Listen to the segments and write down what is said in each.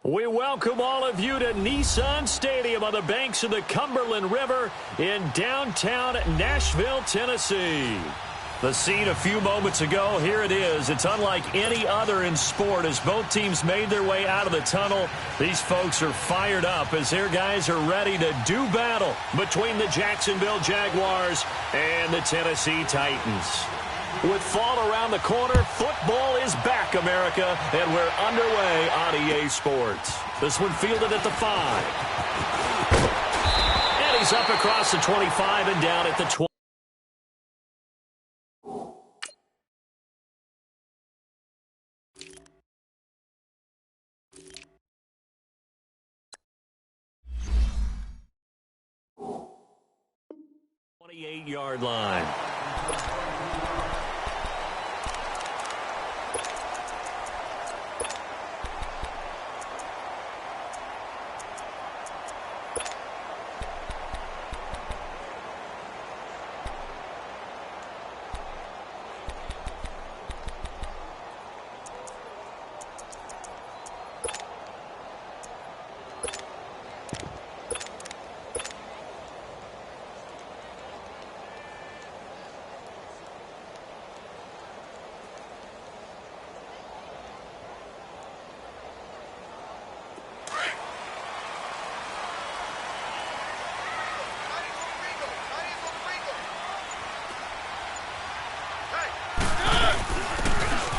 We welcome all of you to Nissan Stadium on the banks of the Cumberland River in downtown Nashville, Tennessee. The scene a few moments ago, here it is. It's unlike any other in sport as both teams made their way out of the tunnel. These folks are fired up as their guys are ready to do battle between the Jacksonville Jaguars and the Tennessee Titans. With fall around the corner, football is back, America, and we're underway on EA Sports. This one fielded at the 5. And he's up across the 25 and down at the 20. Yard line.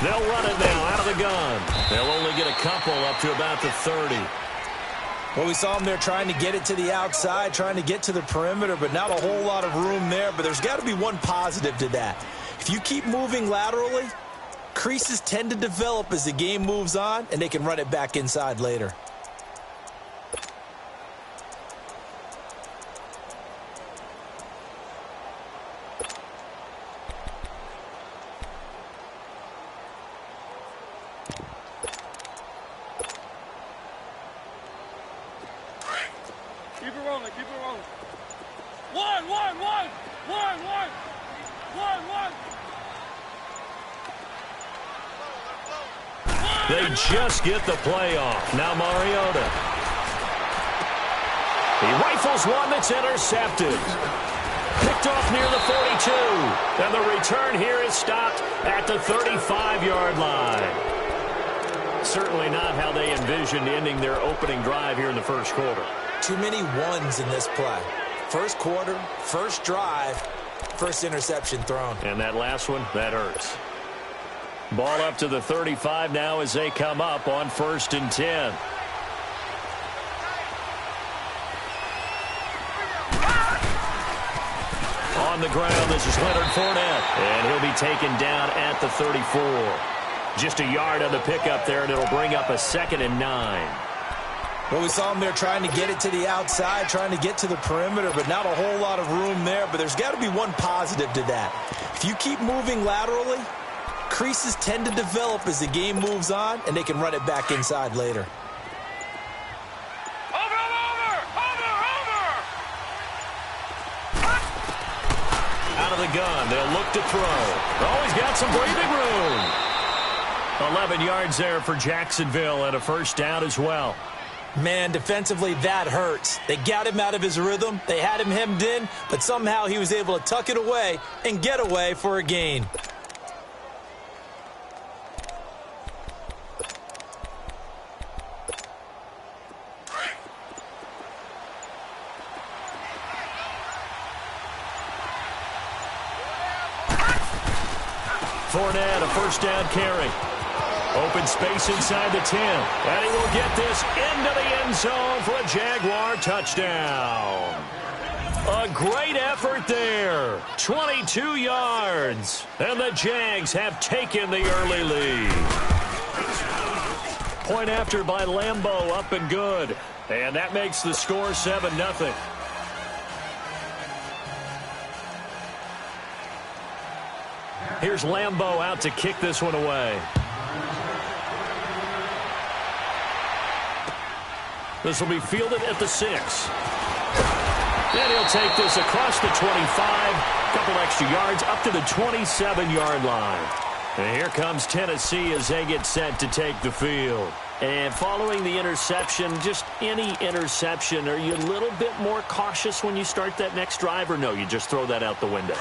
They'll run it now out of the gun. They'll only get a couple up to about the 30. Well, we saw them there trying to get it to the outside, trying to get to the perimeter, but not a whole lot of room there. But there's got to be one positive to that. If you keep moving laterally, creases tend to develop as the game moves on, and they can run it back inside later. Keep it rolling, keep it rolling. One. They just get the play off. Now Mariota. He rifles one that's intercepted. Picked off near the 42. And the return here is stopped at the 35-yard line. Certainly not how they envisioned ending their opening drive here in the first quarter. Too many ones in this play. First quarter, first drive, first interception thrown. And that last one, that hurts. Ball up to the 35 now as they come up on 1st and 10. On the ground, this is Leonard Fournette. And he'll be taken down at the 34. Just a yard on the pickup there, and it'll bring up a 2nd and 9. Well, we saw them there trying to get it to the outside, trying to get to the perimeter, but not a whole lot of room there. But there's got to be one positive to that. If you keep moving laterally, creases tend to develop as the game moves on, and they can run it back inside later. Over! Out of the gun, they'll look to throw. Always got some breathing room. 11 yards there for Jacksonville and a first down as well. Man, defensively, that hurts. They got him out of his rhythm. They had him hemmed in, but somehow he was able to tuck it away and get away for a gain. Fournette, a first down carry. Open space inside the 10. And he will get this into the end zone for a Jaguar touchdown. A great effort there. 22 yards. And the Jags have taken the early lead. Point after by Lambeau, up and good. And that makes the score 7-0. Here's Lambeau out to kick this one away. This will be fielded at the 6. And he'll take this across the 25. A couple extra yards up to the 27-yard line. And here comes Tennessee as they get set to take the field. And following the interception, just any interception, are you a little bit more cautious when you start that next drive, or no, you just throw that out the window?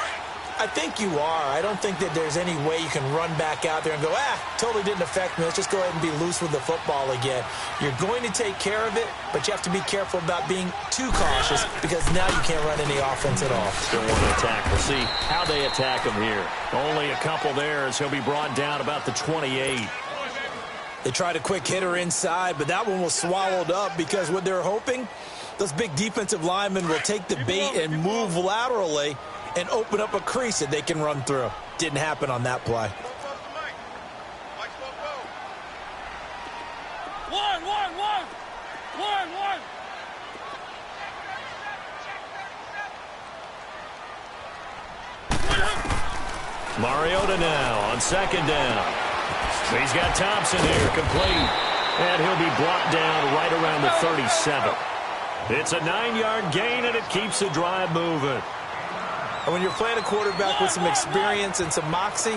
I think you are. I don't think that there's any way you can run back out there and go, totally didn't affect me. Let's just go ahead and be loose with the football again. You're going to take care of it, but you have to be careful about being too cautious because now you can't run any offense at all. Still want to attack. We'll see how they attack him here. Only a couple there as he'll be brought down about the 28. They tried a quick hitter inside, but that one was swallowed up because what they're hoping, those big defensive linemen will take the bait and move laterally and open up a crease that they can run through. Didn't happen on that play. Mariota now on second down. He's got Thompson here, complete. And he'll be brought down right around the 37. It's a 9-yard gain, and it keeps the drive moving. And when you're playing a quarterback with some experience and some moxie,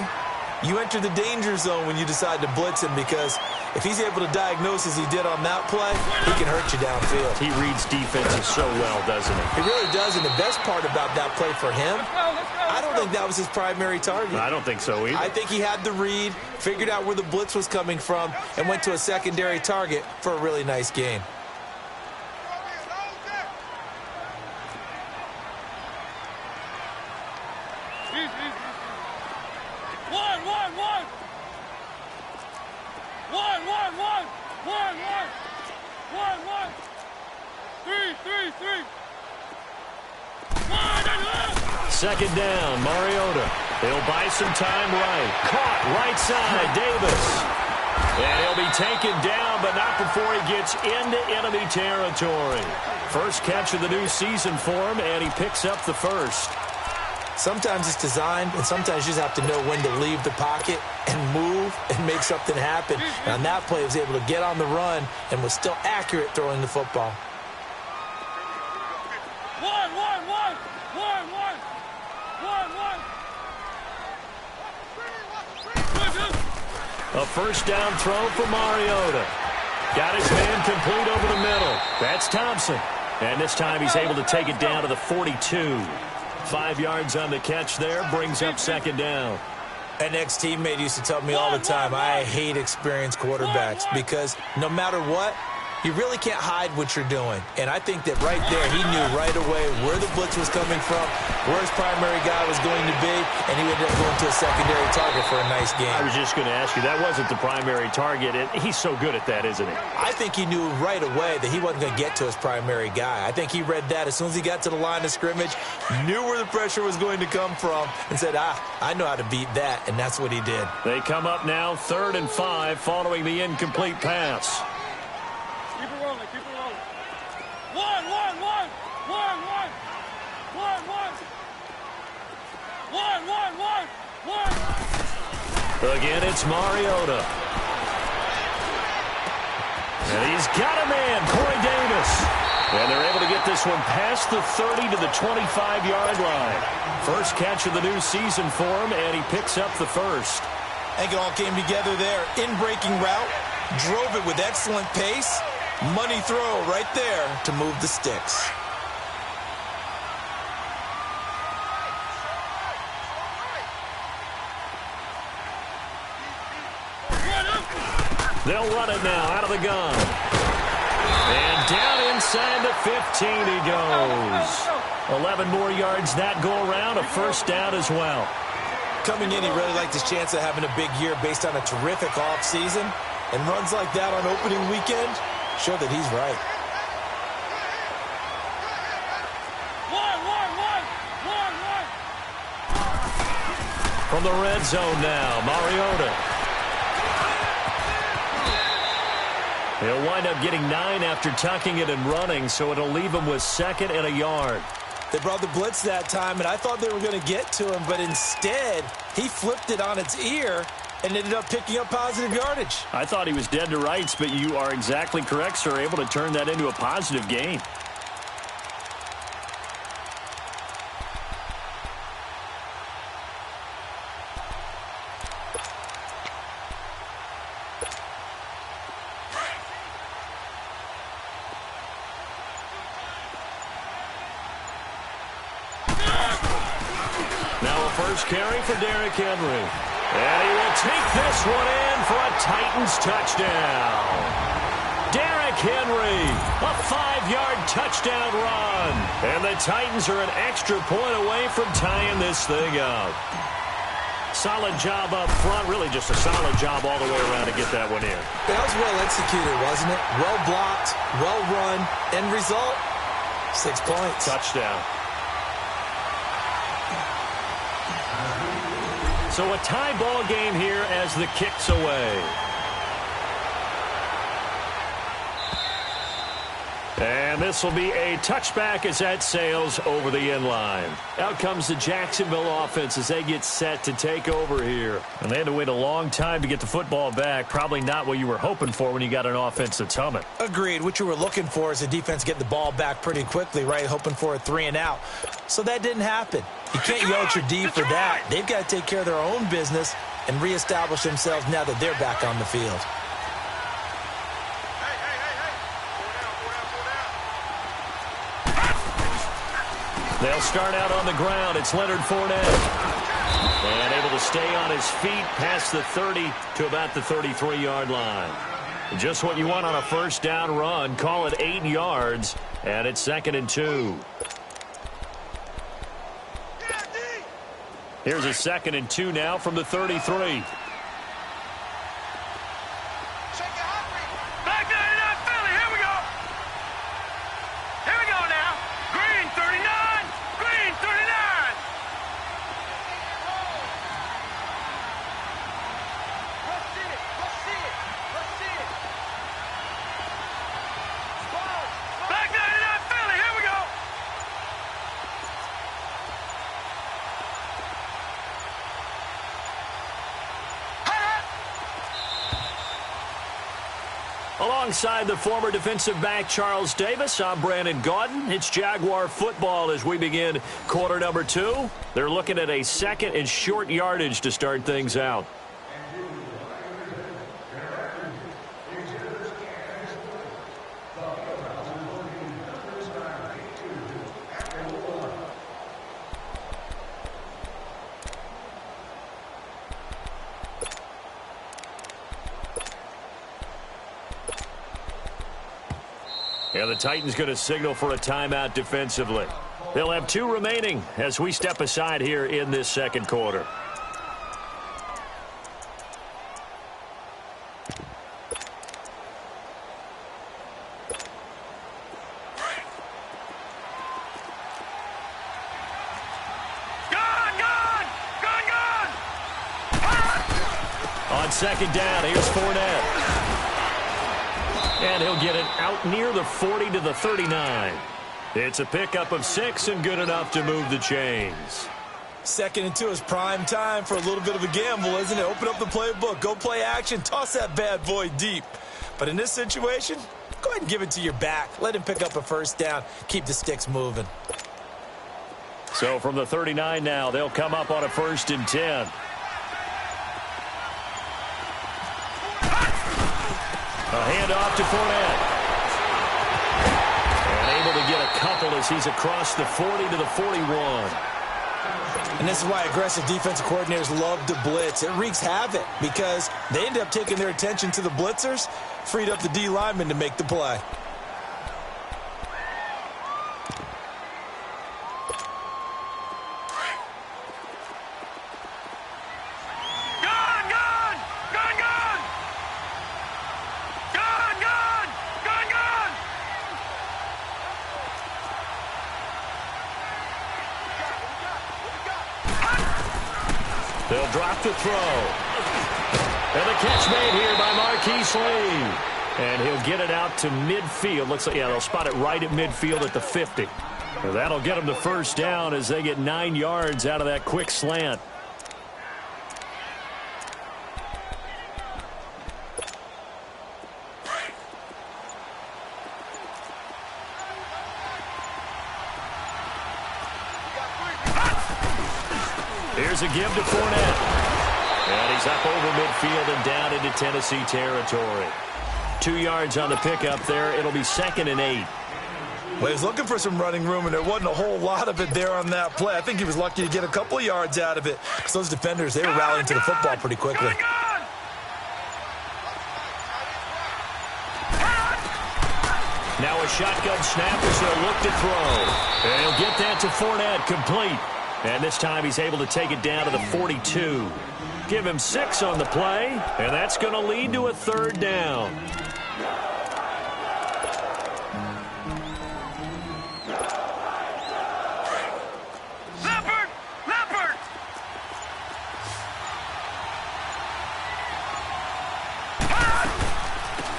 you enter the danger zone when you decide to blitz him because if he's able to diagnose as he did on that play, he can hurt you downfield. He reads defenses so well, doesn't he? He really does, and the best part about that play for him, I don't think that was his primary target. I don't think so either. I think he had the read, figured out where the blitz was coming from, and went to a secondary target for a really nice gain. Second down, Mariota. He'll buy some time right. Caught right side, Davis. And he'll be taken down, but not before he gets into enemy territory. First catch of the new season for him, and he picks up the first. Sometimes it's designed, and sometimes you just have to know when to leave the pocket and move and make something happen. And on that play, he was able to get on the run and was still accurate throwing the football. A first down throw for Mariota. Got his man complete over the middle. That's Thompson. And this time he's able to take it down to the 42. 5 yards on the catch there, brings up second down. An ex-teammate used to tell me all the time, I hate experienced quarterbacks because no matter what, you really can't hide what you're doing. And I think that right there, he knew right away where the blitz was coming from, where his primary guy was going to be, and he ended up going to a secondary target for a nice game. I was just going to ask you, that wasn't the primary target. He's so good at that, isn't he? I think he knew right away that he wasn't going to get to his primary guy. I think he read that as soon as he got to the line of scrimmage, knew where the pressure was going to come from, and said, I know how to beat that, and that's what he did. They come up now 3rd and 5 following the incomplete pass. Keep it rolling, keep it rolling. Again, it's Mariota. And he's got a man, Corey Davis. And they're able to get this one past the 30 to the 25-yard line. First catch of the new season for him, and he picks up the first. I think it all came together there. In-breaking route, drove it with excellent pace. Money throw right there to move the sticks. They'll run it now out of the gun. And down inside the 15 he goes. 11 more yards that go around, a first down as well. Coming in, he really liked his chance of having a big year based on a terrific offseason. And runs like that on opening weekend show that he's right. From the red zone now, Mariota. He'll wind up getting 9 after tucking it and running, so it'll leave him with 2nd and a yard. They brought the blitz that time, and I thought they were going to get to him, but instead, he flipped it on its ear and ended up picking up positive yardage. I thought he was dead to rights, but you are exactly correct, sir, able to turn that into a positive gain. first carry for Derrick Henry. And he will take this one in for a Titans touchdown. Derrick Henry, a 5-yard touchdown run. And the Titans are an extra point away from tying this thing up. Solid job up front, really just a solid job all the way around to get that one in. That was well executed, wasn't it? Well blocked, well run. End result, 6 points. Touchdown. So a tie ball game here as the kick's away. And this will be a touchback as that sails over the end line. Out comes the Jacksonville offense as they get set to take over here. And they had to wait a long time to get the football back. Probably not what you were hoping for when you got an offense that's humming. Agreed. What you were looking for is the defense getting the ball back pretty quickly, right? Hoping for a 3 and out. So that didn't happen. You can't yell at your D for that. They've got to take care of their own business and reestablish themselves now that they're back on the field. They'll start out on the ground. It's Leonard Fournette. And able to stay on his feet past the 30 to about the 33-yard line. Just what you want on a first down run. Call it 8 yards. And it's 2nd and 2. Here's a 2nd and 2 now from the 33. Alongside the former defensive back Charles Davis, I'm Brandon Gaudin. It's Jaguar football as we begin quarter number 2. They're looking at a 2nd and short yardage to start things out. Yeah, the Titans going to signal for a timeout defensively. They'll have 2 remaining as we step aside here in this second quarter. On 2nd down, here's Fournette. And he'll get it out near the 40 to the 39. It's a pickup of 6 and good enough to move the chains. 2nd and 2 is prime time for a little bit of a gamble, isn't it? Open up the playbook, go play action, toss that bad boy deep. But in this situation, go ahead and give it to your back. Let him pick up a first down. Keep the sticks moving. So from the 39 now, they'll come up on a 1st and 10. A handoff to Fournette. And able to get a couple as he's across the 40 to the 41. And this is why aggressive defensive coordinators love to blitz. It wreaks havoc because they end up taking their attention to the blitzers, freed up the D lineman to make the play. They'll drop the throw. And the catch made here by Marquise Lee. And he'll get it out to midfield. Looks like, yeah, they'll spot it right at midfield at the 50. Well, that'll get them to first down as they get 9 yards out of that quick slant. Here's a give to Fournette. And he's up over midfield and down into Tennessee territory. 2 yards on the pickup there. It'll be 2nd and 8. Well, he was looking for some running room, and there wasn't a whole lot of it there on that play. I think he was lucky to get a couple of yards out of it, because those defenders, they were rallying to the football pretty quickly. Now a shotgun snap as he'll look to throw. And he'll get that to Fournette, complete. And this time he's able to take it down to the 42. Give him 6 on the play, and that's going to lead to a 3rd down.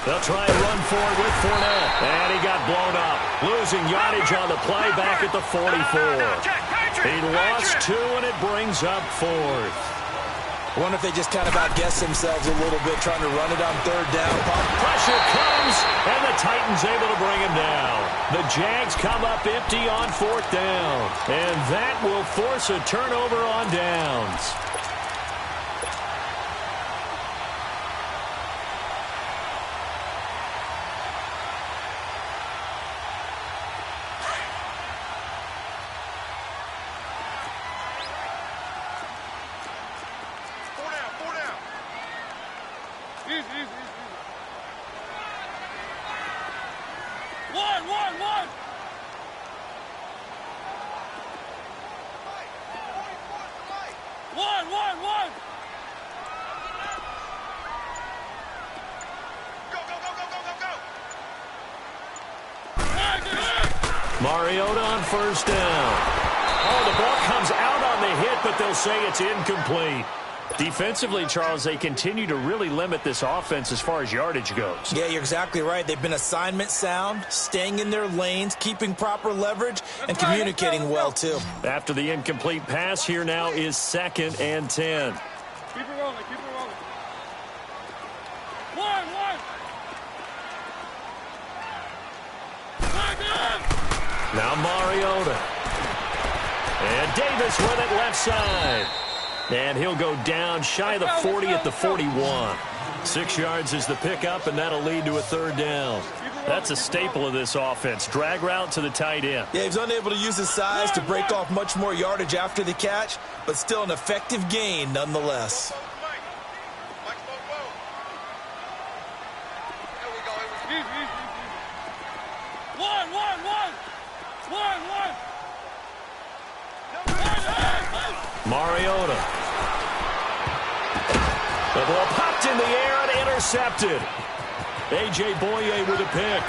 They'll try and run for it with Fournette. And he got blown up. Losing yardage on the play back at the 44. He lost 2, and it brings up 4th. I wonder if they just kind of outguessed themselves a little bit trying to run it on 3rd down. Pressure comes, and the Titans able to bring him down. The Jags come up empty on 4th down. And that will force a turnover on downs. Mariota on 1st down. Oh, the ball comes out on the hit, but they'll say it's incomplete. Defensively, Charles, they continue to really limit this offense as far as yardage goes. Yeah, you're exactly right. They've been assignment sound, staying in their lanes, keeping proper leverage, and communicating well, too. After the incomplete pass, here now is 2nd and 10. Keep it rolling, keep it rolling. One. Now Mariota. And Davis with it left side. And he'll go down shy of the 40 at the 41. 6 yards is the pickup, and that'll lead to a 3rd down. That's a staple of this offense. Drag route to the tight end. Yeah, he's unable to use his size to break off much more yardage after the catch, but still an effective gain nonetheless. Mariota. The ball popped in the air and intercepted. A.J. Boye with a pick.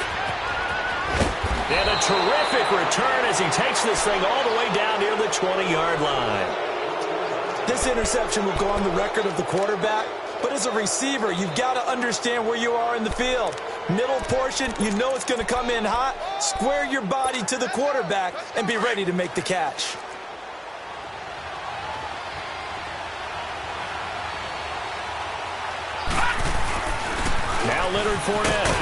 And a terrific return as he takes this thing all the way down near the 20-yard line. This interception will go on the record of the quarterback, but as a receiver, you've got to understand where you are in the field. Middle portion, you know it's going to come in hot. Square your body to the quarterback and be ready to make the catch. Now Leonard Fournette.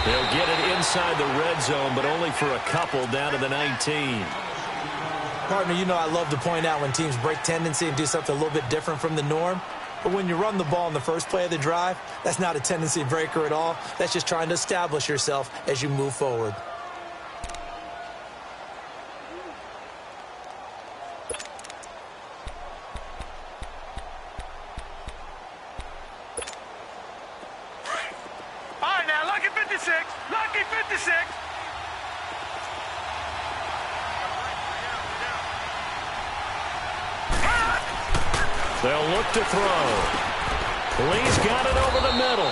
He'll get it inside the red zone, but only for a couple down to the 19. Partner, you know I love to point out when teams break tendency and do something a little bit different from the norm. But when you run the ball in the first play of the drive, that's not a tendency breaker at all. That's just trying to establish yourself as you move forward. They'll look to throw. Lee's got it over the middle.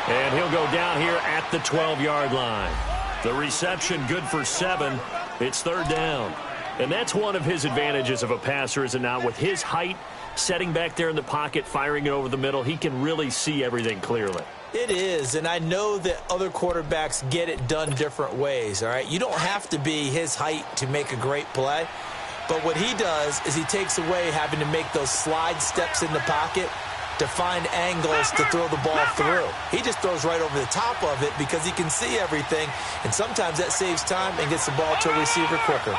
And he'll go down here at the 12-yard line. The reception good for 7. It's 3rd down. And that's one of his advantages of a passer, is it not? With his height, setting back there in the pocket, firing it over the middle, he can really see everything clearly. It is, and I know that other quarterbacks get it done different ways, all right? You don't have to be his height to make a great play. But what he does is he takes away having to make those slide steps in the pocket to find angles to throw the ball through. He just throws right over the top of it because he can see everything, and sometimes that saves time and gets the ball to a receiver quicker.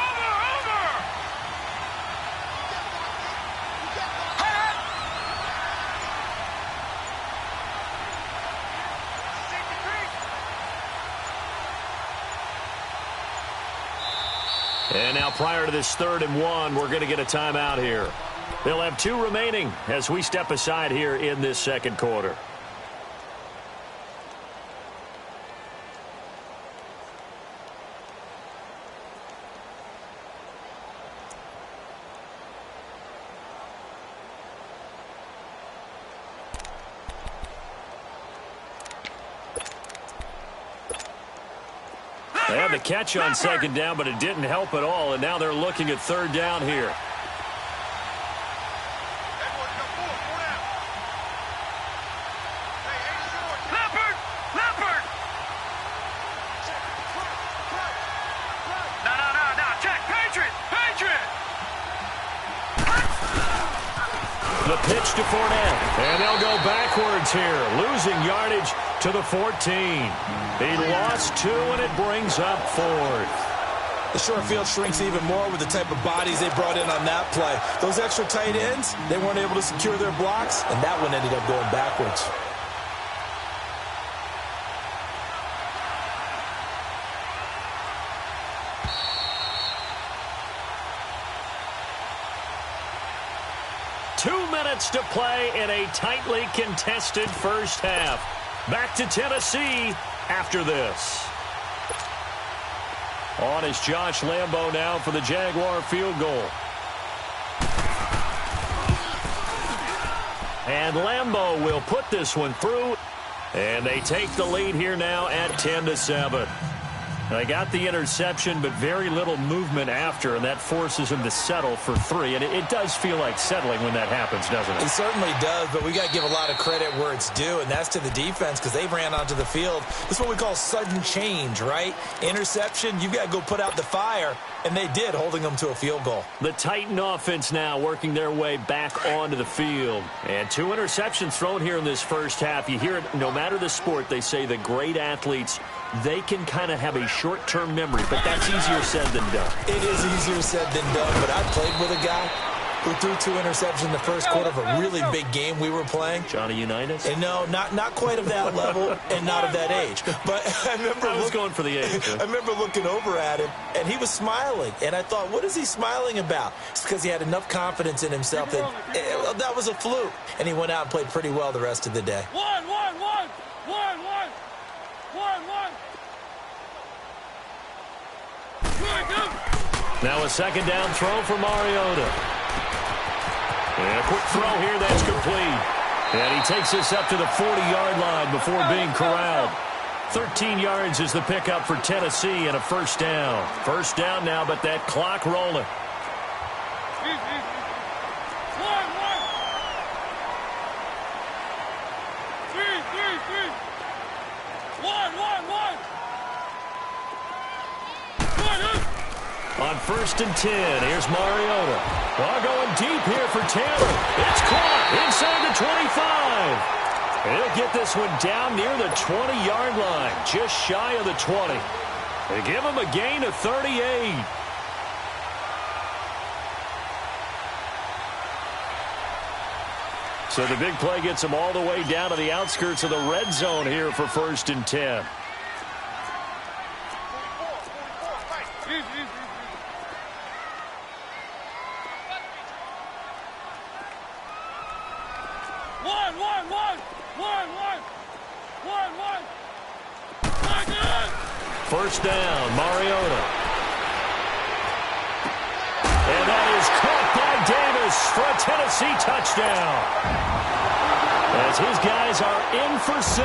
And now prior to this 3rd and 1, we're going to get a timeout here. They'll have 2 remaining as we step aside here in this second quarter. They had the catch on 2nd down, but it didn't help at all, and now they're looking at 3rd down here. The pitch to Fournette, and they'll go backwards here, losing yardage to the 14. He lost 2, and it brings up 4th. The short field shrinks even more with the type of bodies they brought in on that play. Those extra tight ends, they weren't able to secure their blocks, and that one ended up going backwards. To play in a tightly contested first half. Back to Tennessee after this. On is Josh Lambo now for the Jaguar field goal. And Lambo will put this one through. And they take the lead here now at 10-7. They got the interception, but very little movement after, and that forces them to settle for 3. And it does feel like settling when that happens, doesn't it? It certainly does, but we got to give a lot of credit where it's due, and that's to the defense because they ran onto the field. This is what we call sudden change, right? Interception, you got to go put out the fire, and they did, holding them to a field goal. The Titan offense now working their way back onto the field. And 2 interceptions thrown here in this first half. You hear it, no matter the sport, they say the great athletes, they can kind of have a short-term memory, but that's easier said than done. It is easier said than done, but I played with a guy who threw 2 interceptions in the first quarter of a really big game we were playing. Johnny Unitas? And no, not quite of that level and not of that age. But I remember going for the age. I remember looking over at him, and he was smiling. And I thought, what is he smiling about? It's because he had enough confidence in himself that was a fluke. And he went out and played pretty well the rest of the day. One. Now a 2nd down throw for Mariota. And a quick throw here, that's complete. And he takes this up to the 40-yard line before being corralled. 13 yards is the pickup for Tennessee and a 1st down. 1st down now, but that clock rolling. On 1st and 10, here's Mariota. Going deep here for Taylor. It's caught inside the 25. He'll get this one down near the 20-yard line, just shy of the 20. They give him a gain of 38. So the big play gets him all the way down to the outskirts of the red zone here for 1st and 10. First down, Mariota. And that is caught by Davis for a Tennessee touchdown. As his guys are in for 6.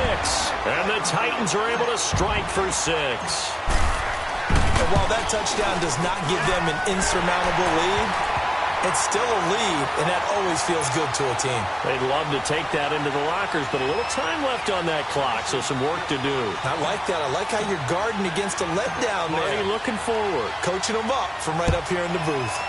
And the Titans are able to strike for 6. And while that touchdown does not give them an insurmountable lead, it's still a lead, and that always feels good to a team. They'd love to take that into the lockers, but a little time left on that clock, so some work to do. I like that. I like how you're guarding against a letdown there. Already looking forward. Coaching them up from right up here in the booth.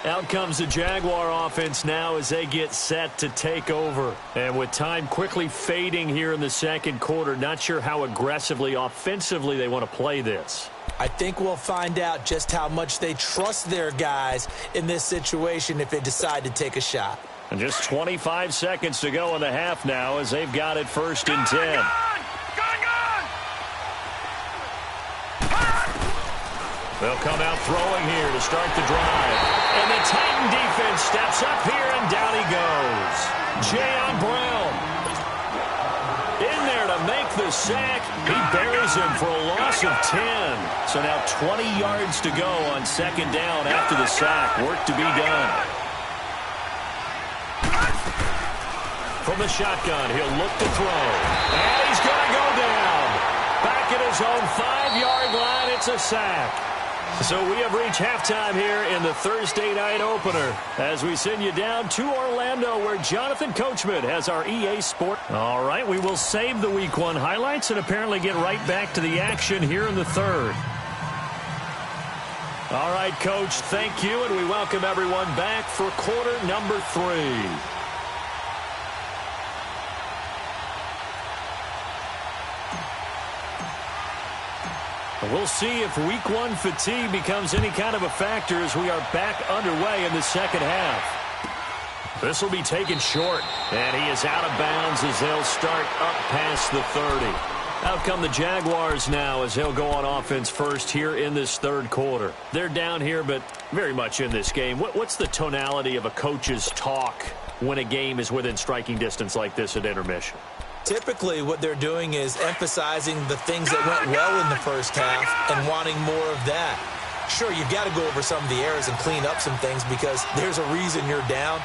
Out comes the Jaguar offense now as they get set to take over. And with time quickly fading here in the second quarter, not sure how aggressively, offensively they want to play this. I think we'll find out just how much they trust their guys in this situation if they decide to take a shot. And just 25 seconds to go in the half now as they've got it 1st and 10. They'll come out throwing here to start the drive. And the Titan defense steps up here, and down he goes. Jayon Brown in there to make the sack. He buries him for a loss of 10. So now 20 yards to go on 2nd down after the sack. Work to be done. From the shotgun, he'll look to throw. And he's going to go down. Back at his own 5-yard line, it's a sack. So we have reached halftime here in the Thursday night opener as we send you down to Orlando where Jonathan Coachman has our EA Sport. All right, we will save the Week 1 highlights and apparently get right back to the action here in the 3rd. All right, Coach, thank you, and we welcome everyone back for quarter number 3. We'll see if Week 1 fatigue becomes any kind of a factor as we are back underway in the 2nd half. This will be taken short, and he is out of bounds as they'll start up past the 30. Out come the Jaguars now as they'll go on offense first here in this 3rd quarter. They're down here, but very much in this game. What's the tonality of a coach's talk when a game is within striking distance like this at intermission? Typically, what they're doing is emphasizing the things that went well in the first half and wanting more of that. Sure, you've got to go over some of the errors and clean up some things because there's a reason you're down.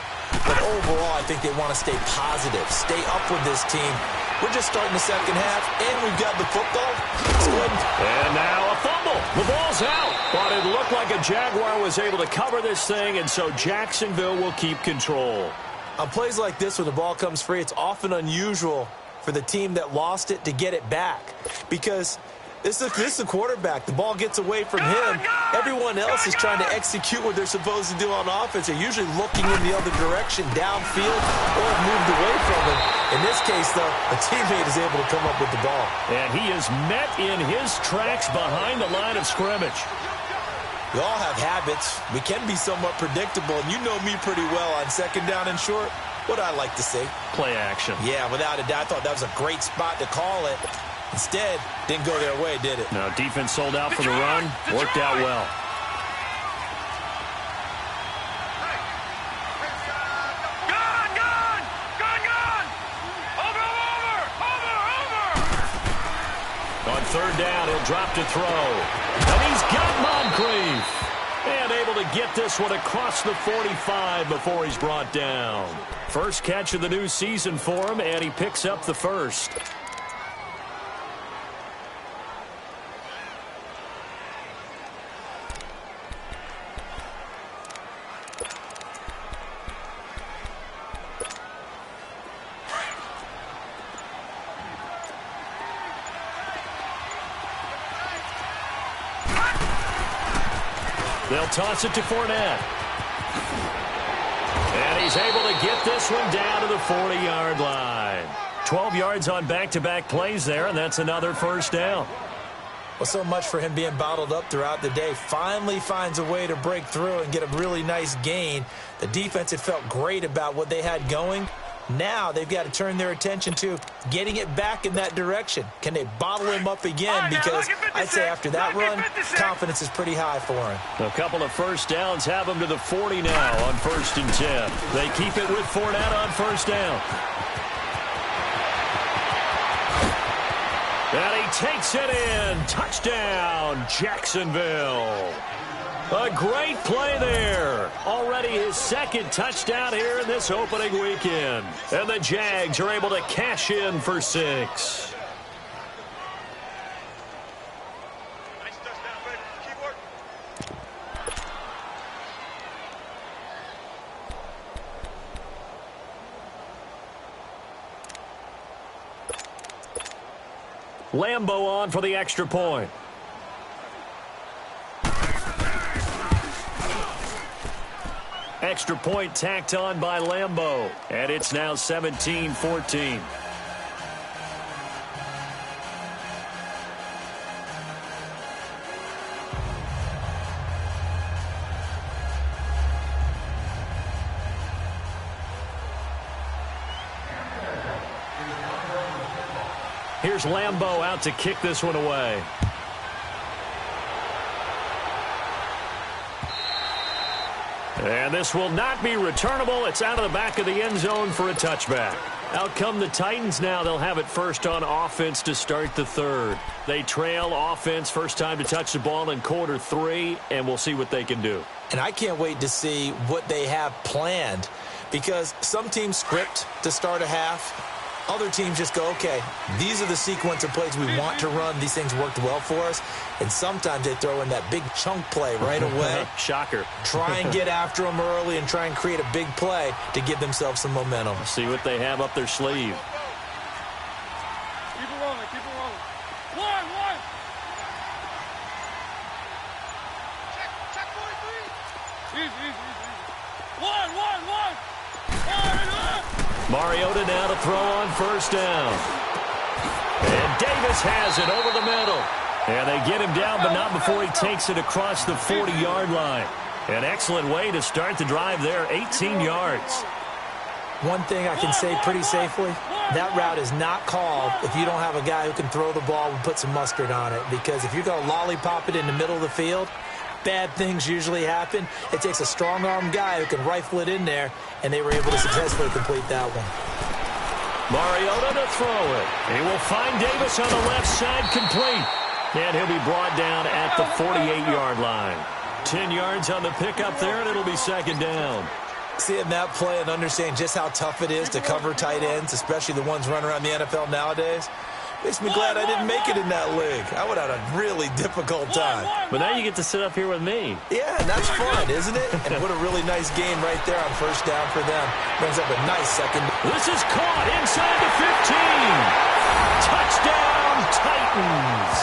But overall, I think they want to stay positive, stay up with this team. We're just starting the 2nd half, and we've got the football. It's good. And now a fumble. The ball's out. But it looked like a Jaguar was able to cover this thing, and so Jacksonville will keep control. On plays like this, when the ball comes free, it's often unusual for the team that lost it to get it back because this is the quarterback. The ball gets away from him. Everyone else is trying to execute what they're supposed to do on offense. They're usually looking in the other direction, downfield, or have moved away from him. In this case, though, a teammate is able to come up with the ball. And he is met in his tracks behind the line of scrimmage. We all have habits. We can be somewhat predictable, and you know me pretty well on 2nd down and short. What I like to see. Play action. Yeah, without a doubt. I thought that was a great spot to call it. Instead, didn't go their way, did it? No, defense sold out for the run. Worked out well. On 3rd down, he'll drop to throw. And he's got Moncrief. And able to get this one across the 45 before he's brought down. First catch of the new season for him, and he picks up the 1st. They'll toss it to Fournette. And he's able to get this one down to the 40-yard line. 12 yards on back-to-back plays there, and that's another 1st down. Well, so much for him being bottled up throughout the day. Finally finds a way to break through and get a really nice gain. The defense had felt great about what they had going. Now they've got to turn their attention to getting it back in that direction. Can they bottle him up again? Because I'd say after that run, confidence is pretty high for him. A couple of 1st downs have him to the 40 now on 1st and 10. They keep it with Fournette on 1st down. And he takes it in. Touchdown, Jacksonville. A great play there. Already his 2nd touchdown here in this opening weekend. And the Jags are able to cash in for 6. Nice touchdown, baby. Keyword. Lambo on for the extra point. Extra point tacked on by Lambo. And it's now 17-14. Here's Lambeau out to kick this one away. And this will not be returnable. It's out of the back of the end zone for a touchback. Out come the Titans now. They'll have it first on offense to start the third. They trail offense first time to touch the ball in quarter 3, and we'll see what they can do. And I can't wait to see what they have planned, because some teams script to start a half. Other teams just go, okay, these are the sequence of plays we want to run. These things worked well for us. And sometimes they throw in that big chunk play right away. Shocker. Try and get after them early and try and create a big play to give themselves some momentum. See what they have up their sleeve. Keep it rolling, keep it rolling. One. Check 43. Easy. One. Mariota now to throw on first down. And Davis has it over the middle. And they get him down, but not before he takes it across the 40-yard line. An excellent way to start the drive there, 18 yards. One thing I can say pretty safely, that route is not called if you don't have a guy who can throw the ball and put some mustard on it. Because if you're going to lollipop it in the middle of the field, bad things usually happen. It takes a strong-arm guy who can rifle it in there, and they were able to successfully complete that one. Mariota to throw it. He will find Davis on the left side, complete. And he'll be brought down at the 48-yard line. 10 yards on the pickup there, and it'll be second down. Seeing that play and understanding just how tough it is to cover tight ends, especially the ones running around the NFL nowadays, makes me glad I didn't make it in that league. I would have had a really difficult time. But now you get to sit up here with me. Yeah, and that's fun, isn't it? And what a really nice game right there on first down for them. Brings up a nice second. This is caught inside the 15. Touchdown, Titans.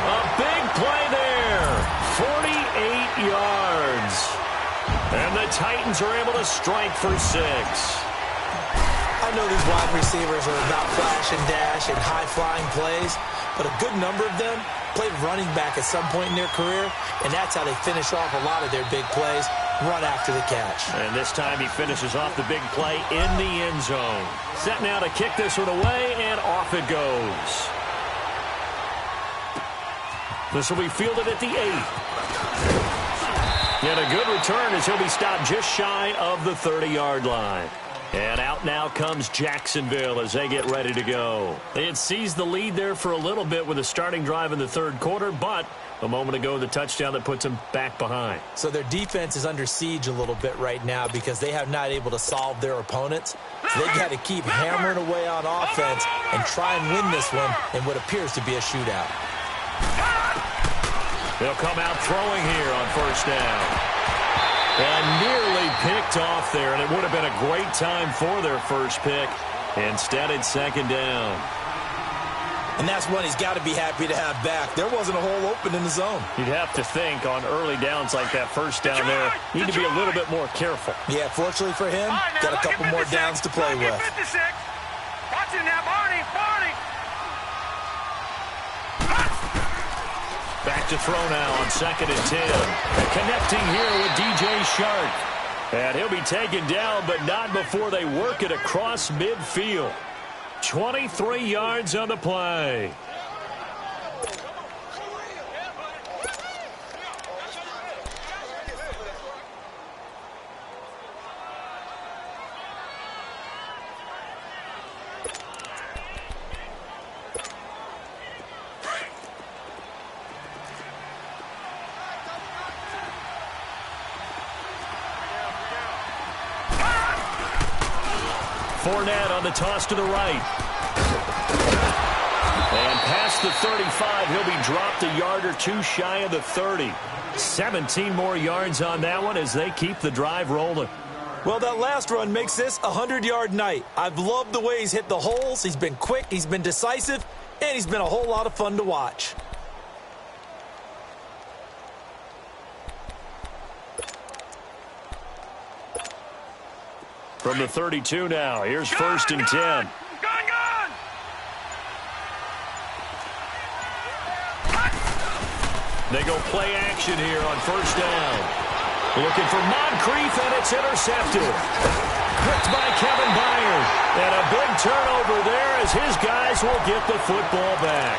A big play there. 48 yards. And the Titans are able to strike for 6. I know these wide receivers are about flash and dash and high-flying plays, but a good number of them played running back at some point in their career, and that's how they finish off a lot of their big plays, run after the catch. And this time he finishes off the big play in the end zone. Set now to kick this one away, and off it goes. This will be fielded at the 8. And a good return as he'll be stopped just shy of the 30-yard line. And out now comes Jacksonville as they get ready to go. They had seized the lead there for a little bit with a starting drive in the third quarter, but a moment ago the touchdown that puts them back behind. So their defense is under siege a little bit right now because they have not able to solve their opponents. So they've got to keep hammering away on offense and try and win this one in what appears to be a shootout. They'll come out throwing here on first down. And nearly picked off there, and it would have been a great time for their first pick. Instead, it's second down. And that's one he's got to be happy to have back. There wasn't a hole open in the zone. You'd have to think on early downs like that first down there, you need to be a little bit more careful. Yeah, fortunately for him, got a couple more downs to play with. 56. Watch it now, Barney. Back to throw now on second and 10. Connecting here with DJ Shark. And he'll be taken down, but not before they work it across midfield. 23 yards on the play. Fournette on the toss to the right. And past the 35, he'll be dropped a yard or two shy of the 30. 17 more yards on that one as they keep the drive rolling. Well, that last run makes this a 100-yard night. I've loved the way he's hit the holes. He's been quick, he's been decisive, and he's been a whole lot of fun to watch. From the 32 now, here's first and 10. Gone! They go play action here on first down. Looking for Moncrief, and it's intercepted. Picked by Kevin Byard. And a big turnover there as his guys will get the football back.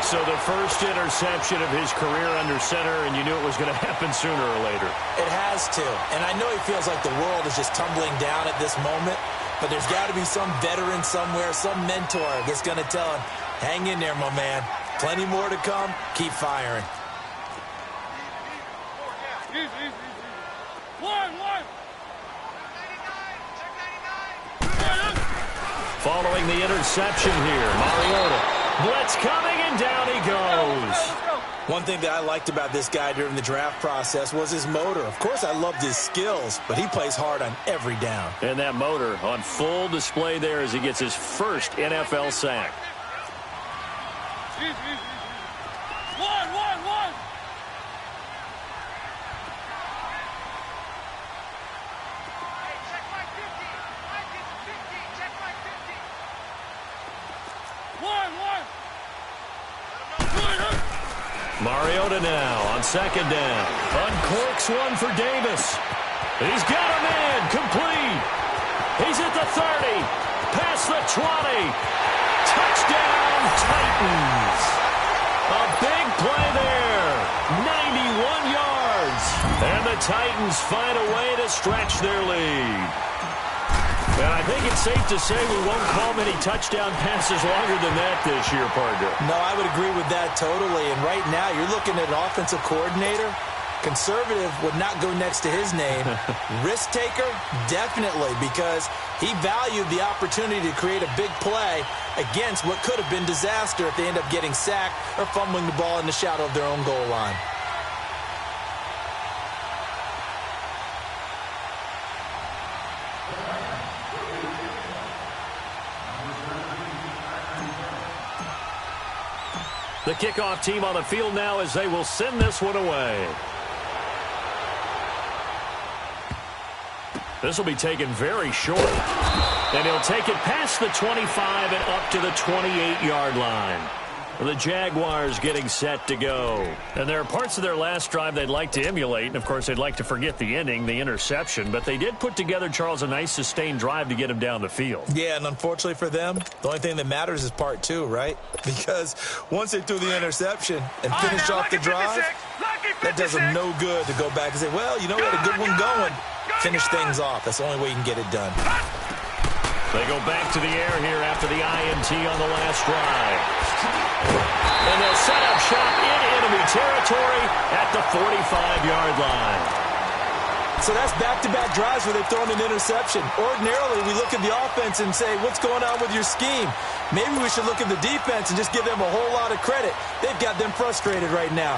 So the first interception of his career under center, and you knew it was going to happen sooner or later. It has to. And I know he feels like the world is just tumbling down at this moment, but there's got to be some veteran somewhere, some mentor that's going to tell him, hang in there, my man. Plenty more to come. Keep firing. Following the interception here, Mariota. Blitz coming, and down he goes. One thing that I liked about this guy during the draft process was his motor. Of course, I loved his skills, but he plays hard on every down. And that motor on full display there as he gets his first NFL sack. Mariota now on second down. Uncorks one for Davis. He's got him in. Complete. He's at the 30. Past the 20. Touchdown, Titans. A big play there. 91 yards. And the Titans find a way to stretch their lead. And I think it's safe to say we won't call many touchdown passes longer than that this year, partner. No, I would agree with that totally. And right now, you're looking at an offensive coordinator. Conservative would not go next to his name. Risk taker, definitely, because he valued the opportunity to create a big play against what could have been disaster if they end up getting sacked or fumbling the ball in the shadow of their own goal line. The kickoff team on the field now as they will send this one away. This will be taken very short. And he'll take it past the 25 and up to the 28-yard line. The Jaguars getting set to go. And there are parts of their last drive they'd like to emulate. And, of course, they'd like to forget the ending, the interception. But they did put together, Charles, a nice sustained drive to get him down the field. Yeah, and unfortunately for them, the only thing that matters is part two, right? Because once they threw the interception and finished off the drive, that does them no good to go back and say, well, you know, we had a good one going. Finish things off. That's the only way you can get it done. They go back to the air here after the INT on the last drive. And they'll set up shop in enemy territory at the 45-yard line. So that's back-to-back drives where they've thrown an interception. Ordinarily, we look at the offense and say, what's going on with your scheme? Maybe we should look at the defense and just give them a whole lot of credit. They've got them frustrated right now.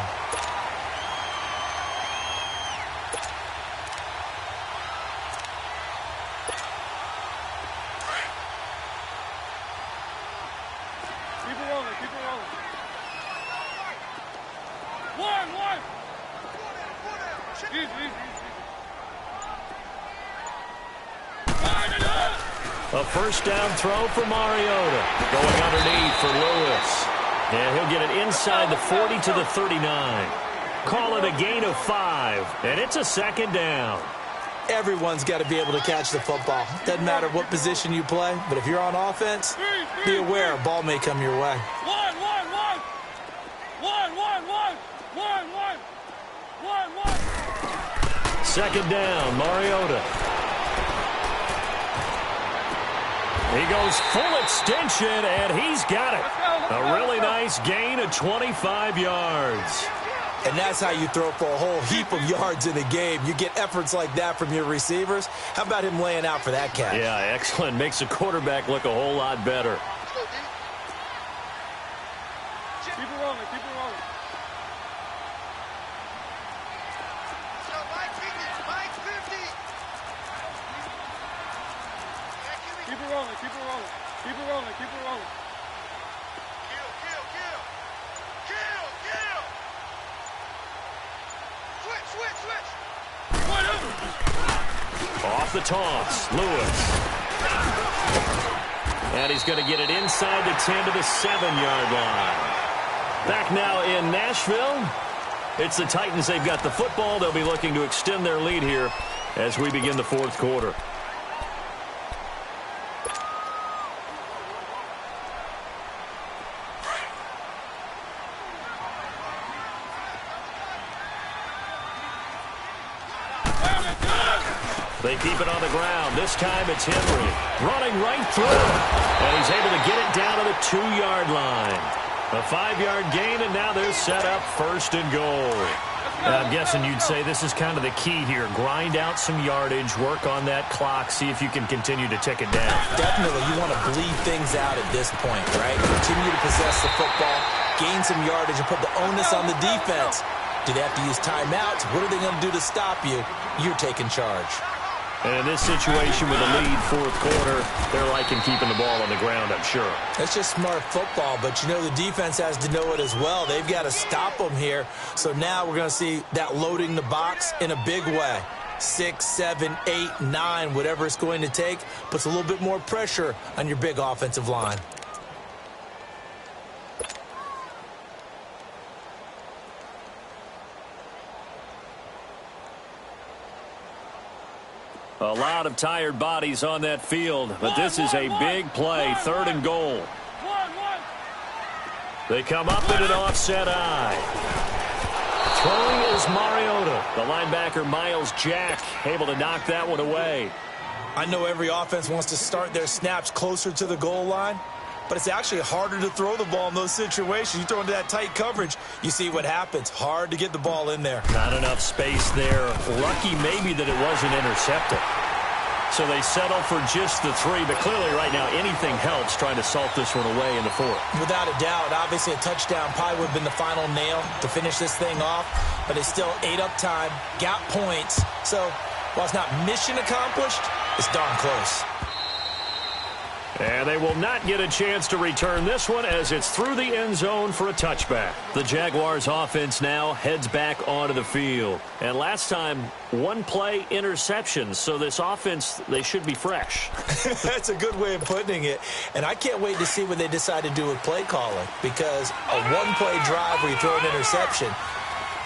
A first down throw for Mariota. Going underneath for Lewis. And he'll get it inside the 40 to the 39. Call it a gain of 5. And it's a second down. Everyone's got to be able to catch the football. Doesn't matter what position you play, but if you're on offense, be aware a ball may come your way. Second down, Mariota. He goes full extension, and he's got it. A really nice gain of 25 yards. And that's how you throw for a whole heap of yards in a game. You get efforts like that from your receivers. How about him laying out for that catch? Yeah, excellent. Makes the quarterback look a whole lot better. Keep it rolling, keep it rolling. Keep it rolling, keep it rolling. Keep it rolling, keep it rolling. Kill, kill, kill. Kill, kill. Switch, switch, switch. Off the toss, Lewis. And he's going to get it inside the 10 to the 7-yard line. Back now in Nashville. It's the Titans. They've got the football. They'll be looking to extend their lead here as we begin the fourth quarter. They keep it on the ground. This time it's Henry running right through. And he's able to get it down to the 2-yard line. A 5-yard gain, and now they're set up 1st and goal. I'm guessing you'd say this is kind of the key here. Grind out some yardage, work on that clock, see if you can continue to tick it down. Definitely. You want to bleed things out at this point, right? Continue to possess the football, gain some yardage, and put the onus on the defense. Do they have to use timeouts? What are they going to do to stop you? You're taking charge. And in this situation with a lead 4th quarter, they're liking keeping the ball on the ground, I'm sure. That's just smart football, but you know the defense has to know it as well. They've got to stop them here. So now we're going to see that loading the box in a big way. 6, 7, 8, 9, whatever it's going to take, puts a little bit more pressure on your big offensive line. A lot of tired bodies on that field, but this is a big play, 3rd and goal. They come up in an offset eye. Throwing is Mariota. The linebacker, Miles Jack, able to knock that one away. I know every offense wants to start their snaps closer to the goal line, but it's actually harder to throw the ball in those situations. You throw into that tight coverage, you see what happens. Hard to get the ball in there. Not enough space there. Lucky maybe that it wasn't intercepted. So they settle for just the 3, but clearly right now anything helps trying to salt this one away in the 4th. Without a doubt, obviously a touchdown probably would have been the final nail to finish this thing off, but it's still ate up time, got points. So while it's not mission accomplished, it's darn close. And they will not get a chance to return this one as it's through the end zone for a touchback. The Jaguars offense now heads back onto the field. And last time, 1-play interceptions. So this offense, they should be fresh. That's a good way of putting it. And I can't wait to see what they decide to do with play calling, because a 1-play drive where you throw an interception,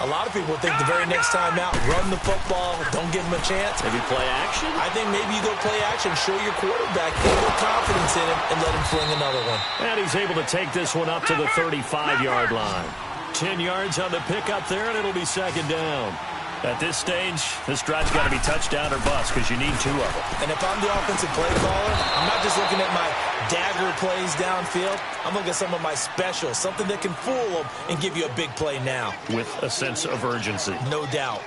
a lot of people think the very next time out, run the football, don't give them a chance. Maybe play action? I think maybe you go play action, show your quarterback, get a little confidence in him, and let him fling another one. And he's able to take this one up to the 35-yard line. 10 yards on the pickup there, and it'll be 2nd down. At this stage, this drive's got to be touchdown or bust because you need 2 of them. And if I'm the offensive play caller, I'm not just looking at my dagger plays downfield. I'm looking at some of my specials, something that can fool them and give you a big play now. With a sense of urgency. No doubt.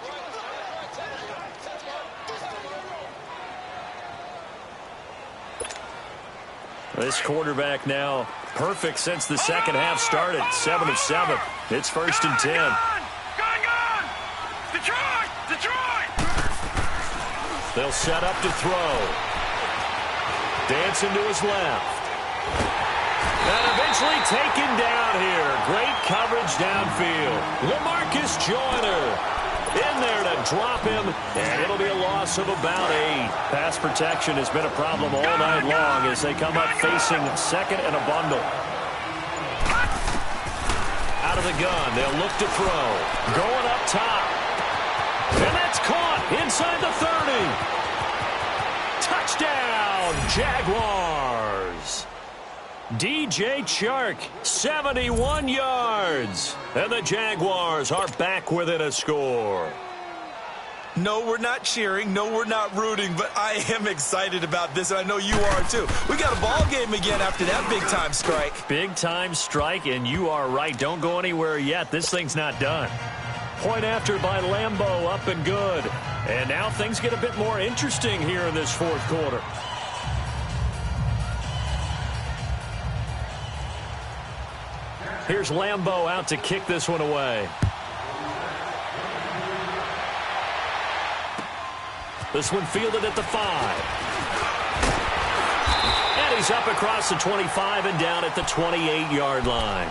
This quarterback now perfect since the second half started. 7 of 7. It's 1st and 10. Gone! Detroit! They'll set up to throw. Dancing to his left. And eventually taken down here. Great coverage downfield. LaMarcus Joyner in there to drop him, and it'll be a loss of about 8. Pass protection has been a problem all night long as they come up facing 2nd and a bundle. Out of the gun, they'll look to throw. Going up top. And that's caught inside the 30. Touchdown, Jaguars. DJ Chark, 71 yards. And the Jaguars are back within a score. No, we're not cheering. No, we're not rooting, but I am excited about this, and I know you are too. We got a ball game again after that big-time strike. Big-time strike, and you are right. Don't go anywhere yet. This thing's not done. Point after by Lambeau, up and good. And now things get a bit more interesting here in this 4th quarter. Here's Lambeau out to kick this one away. This one fielded at the 5. And he's up across the 25 and down at the 28-yard line.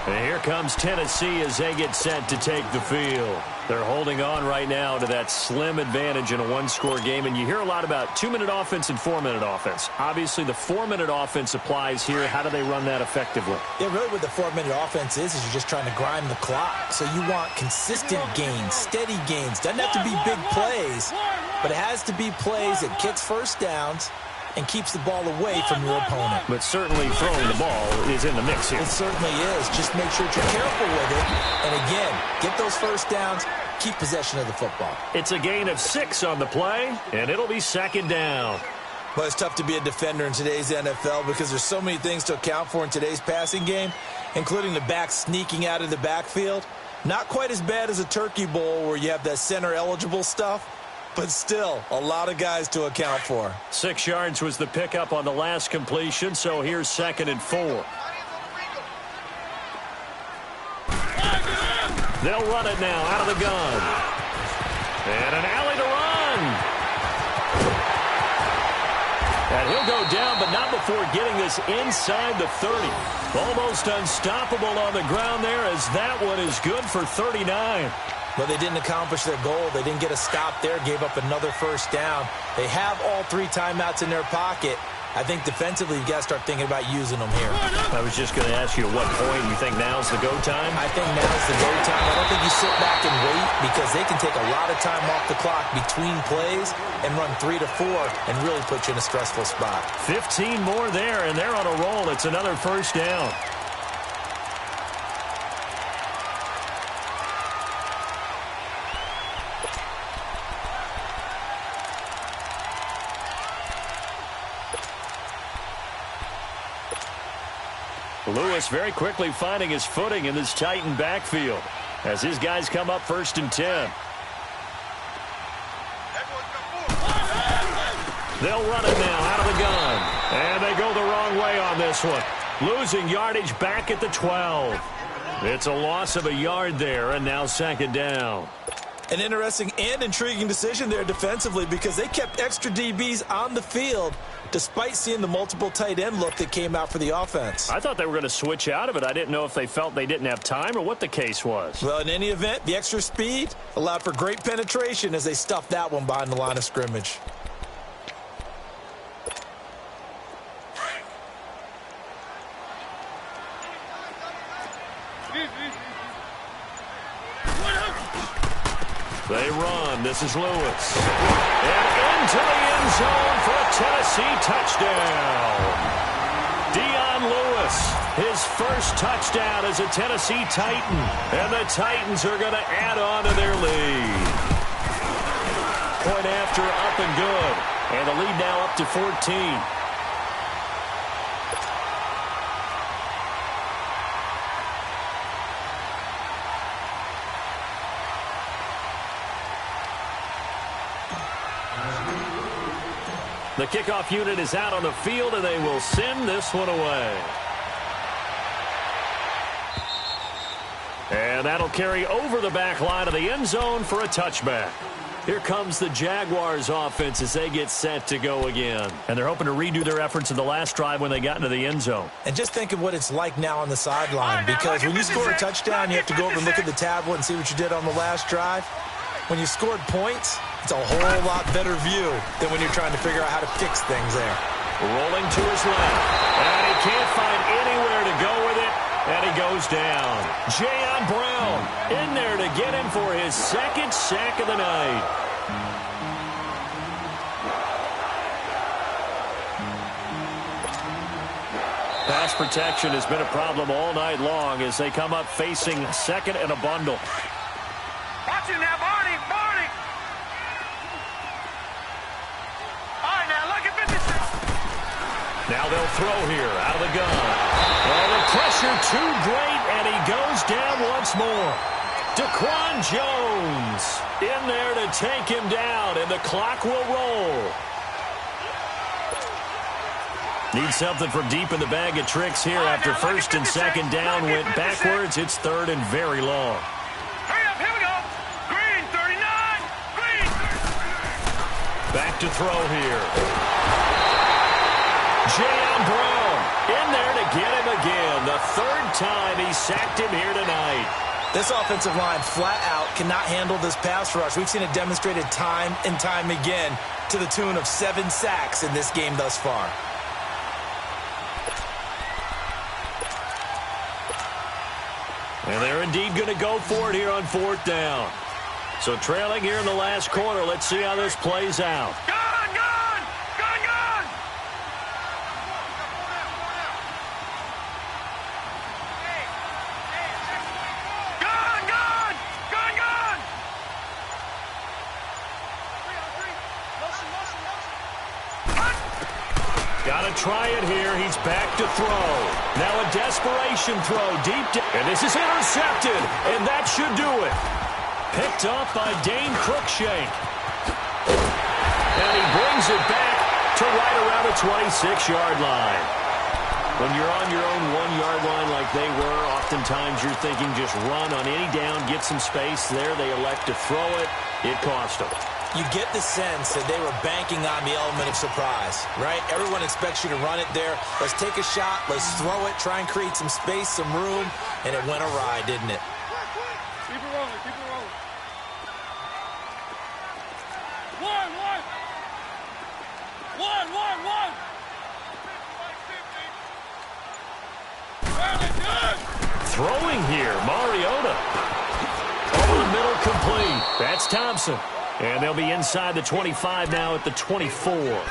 And here comes Tennessee as they get set to take the field. They're holding on right now to that slim advantage in a 1-score game. And you hear a lot about 2-minute offense and 4-minute offense. Obviously, the 4-minute offense applies here. How do they run that effectively? Yeah, really what the 4-minute offense is you're just trying to grind the clock. So you want consistent gains, steady gains. Doesn't have to be big plays, but it has to be plays that gets first downs and keeps the ball away from your opponent. But certainly throwing the ball is in the mix here. It certainly is. Just make sure that you're careful with it and again, get those first downs, keep possession of the football. It's a gain of 6 on the play, and it'll be second down. Well, it's tough to be a defender in today's NFL because there's so many things to account for in today's passing game, including the back sneaking out of the backfield. Not quite as bad as a turkey bowl where you have that center-eligible stuff, but still a lot of guys to account for. 6 yards was the pickup on the last completion, so here's 2nd and 4. They'll run it now out of the gun. And an alley to run. And he'll go down, but not before getting this inside the 30. Almost unstoppable on the ground there, as that one is good for 39. But they didn't accomplish their goal. They didn't get a stop there, gave up another first down. They have all 3 timeouts in their pocket. I think defensively, you've got to start thinking about using them here. I was just going to ask you at what point you think now's the go time? I think now's the go time. I don't think you sit back and wait because they can take a lot of time off the clock between plays and run 3 to 4 and really put you in a stressful spot. 15 more there, and they're on a roll. It's another first down. Lewis very quickly finding his footing in this Titan backfield as his guys come up 1st and 10. They'll run it now out of the gun. And they go the wrong way on this one. Losing yardage back at the 12. It's a loss of a yard there, and now 2nd down. An interesting and intriguing decision there defensively because they kept extra DBs on the field despite seeing the multiple tight end look that came out for the offense. I thought they were going to switch out of it. I didn't know if they felt they didn't have time or what the case was. Well, in any event, the extra speed allowed for great penetration as they stuffed that one behind the line of scrimmage. They run. This is Lewis. And into the end zone for a Tennessee touchdown. Dion Lewis, his first touchdown as a Tennessee Titan. And the Titans are going to add on to their lead. Point after, up and good. And the lead now up to 14. The kickoff unit is out on the field, and they will send this one away. And that'll carry over the back line of the end zone for a touchback. Here comes the Jaguars offense as they get set to go again. And they're hoping to redo their efforts in the last drive when they got into the end zone. And just think of what it's like now on the sideline, because when you score a touchdown, you have to go over and look at the tablet and see what you did on the last drive. When you scored points, it's a whole lot better view than when you're trying to figure out how to fix things there. Rolling to his left. And he can't find anywhere to go with it. And he goes down. Jayon Brown in there to get him for his 2nd sack of the night. Pass protection has been a problem all night long as they come up facing 2nd and a bundle. Watch him now, Barney! Barney! All right, now look at 56. Now they'll throw here out of the gun. Oh, the pressure too great, and he goes down once more. Daquan Jones in there to take him down, and the clock will roll. Need something from deep in the bag of tricks here after 1st and 2nd down went backwards. It's 3rd and very long. Hurry up, here we go. Green, 39. Green. Back to throw here. Jayon Brown in there to get him again. The 3rd time he sacked him here tonight. This offensive line flat out cannot handle this pass rush. We've seen it demonstrated time and time again to the tune of 7 sacks in this game thus far. And they're indeed going to go for it here on 4th down. So trailing here in the last quarter. Let's see how this plays out. Gun, gun! Gun, gun! Gun, Got to try it here. He's back to throw. Now a desperation throw deep down. And this is intercepted. And that should do it. Picked up by Dane Cruikshank. And he brings it back to right around the 26-yard line. When you're on your own 1-yard line like they were, oftentimes you're thinking just run on any down, get some space there. They elect to throw it. It cost them. You get the sense that they were banking on the element of surprise, right? Everyone expects you to run it there. Let's take a shot. Let's throw it. Try and create some space, some room. And it went awry, didn't it? Keep it rolling. Keep it rolling. One. Throwing here, Mariota. Over the middle, complete. That's Thompson. And they'll be inside the 25 now at the 24.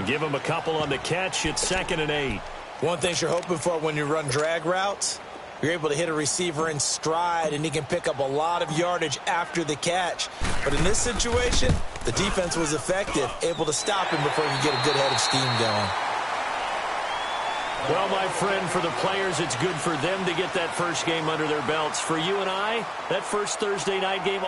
Give them a couple on the catch. It's 2nd and 8. One thing you're hoping for when you run drag routes, you're able to hit a receiver in stride, and he can pick up a lot of yardage after the catch. But in this situation, the defense was effective, able to stop him before he could get a good head of steam going. Well, my friend, for the players, it's good for them to get that first game under their belts. For you and I, that first Thursday night game